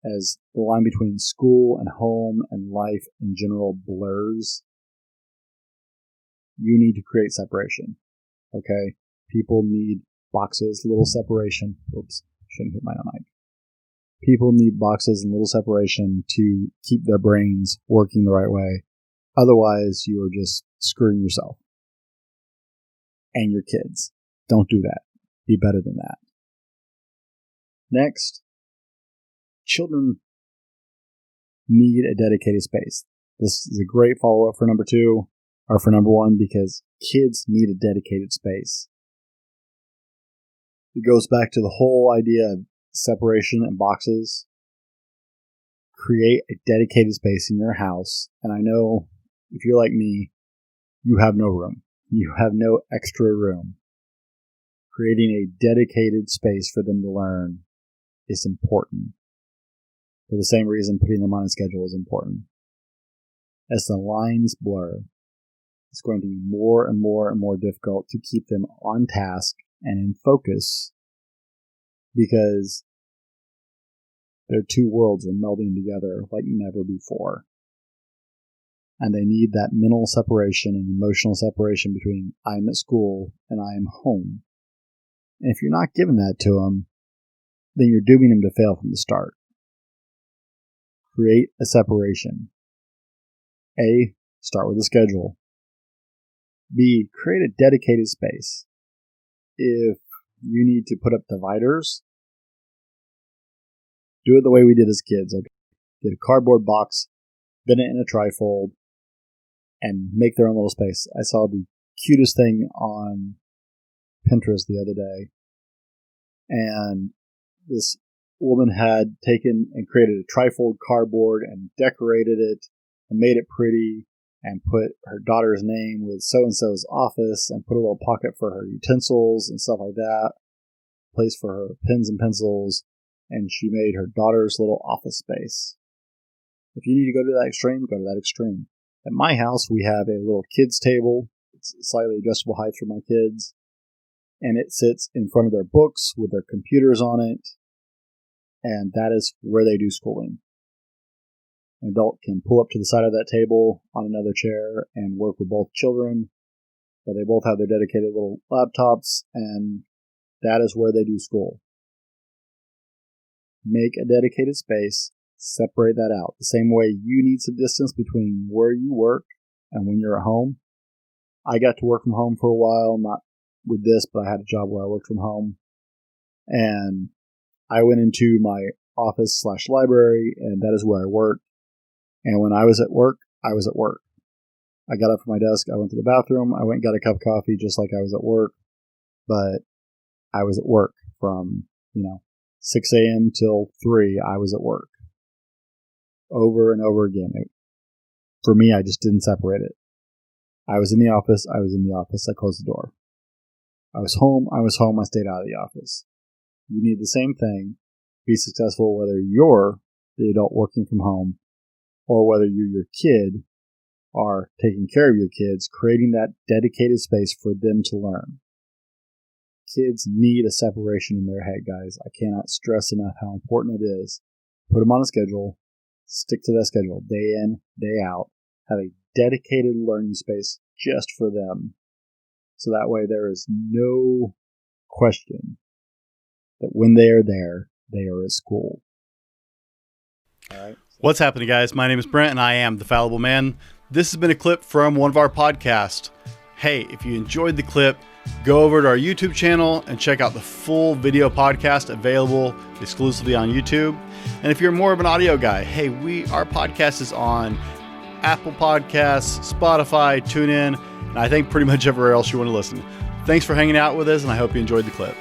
as the line between school and home and life in general blurs, you need to create separation. Okay? People need boxes, little separation. Oops, shouldn't hit my mic. People need boxes and little separation to keep their brains working the right way. Otherwise, you are just screwing yourself and your kids. Don't do that. Be better than that. Next, children need a dedicated space. This is a great follow-up for number 2, or for number 1, because kids need a dedicated space. It goes back to the whole idea of separation and boxes. Create a dedicated space in your house. And I know if you're like me, you have no room. You have no extra room. Creating a dedicated space for them to learn is important. For the same reason putting them on a schedule is important. As the lines blur, it's going to be more and more and more difficult to keep them on task and in focus, because their two worlds are melding together like never before. And they need that mental separation and emotional separation between I am at school and I am home. And if you're not giving that to them, then you're dooming them to fail from the start. Create a separation. A, start with a schedule. B, create a dedicated space. If you need to put up dividers, do it the way we did as kids. Okay? Get a cardboard box, bend it in a trifold, and make their own little space. I saw the cutest thing on Pinterest the other day, and this woman had taken and created a trifold cardboard and decorated it and made it pretty and put her daughter's name with so-and-so's office and put a little pocket for her utensils and stuff like that, place for her pens and pencils, and she made her daughter's little office space. If you need to go to that extreme, go to that extreme. At my house, we have a little kids table. It's slightly adjustable height for my kids, and it sits in front of their books with their computers on it, and that is where they do schooling. An adult can pull up to the side of that table on another chair and work with both children, but they both have their dedicated little laptops, and that is where they do school. Make a dedicated space, separate that out. The same way you need some distance between where you work and when you're at home. I got to work from home for a while, not with this, but I had a job where I worked from home. And I went into my office/library, and that is where I worked. And when I was at work, I was at work. I got up from my desk, I went to the bathroom, I went and got a cup of coffee just like I was at work. But I was at work from, 6 a.m. till 3, I was at work. Over and over again. For me, I just didn't separate it. I was in the office, I was in the office, I closed the door. I was home, I stayed out of the office. You need the same thing. Be successful whether you're the adult working from home or whether you, your kid, are taking care of your kids, creating that dedicated space for them to learn. Kids need a separation in their head, guys. I cannot stress enough how important it is. Put them on a schedule. Stick to that schedule day in, day out. Have a dedicated learning space just for them. So that way there is no question that when they are there, they are at school. All right. What's happening, guys? My name is Brent, and I am the Fallible Man. This has been a clip from one of our podcasts. Hey, if you enjoyed the clip, go over to our YouTube channel and check out the full video podcast available exclusively on YouTube. And if you're more of an audio guy, hey, our podcast is on Apple Podcasts, Spotify, TuneIn, and I think pretty much everywhere else you want to listen. Thanks for hanging out with us, and I hope you enjoyed the clip.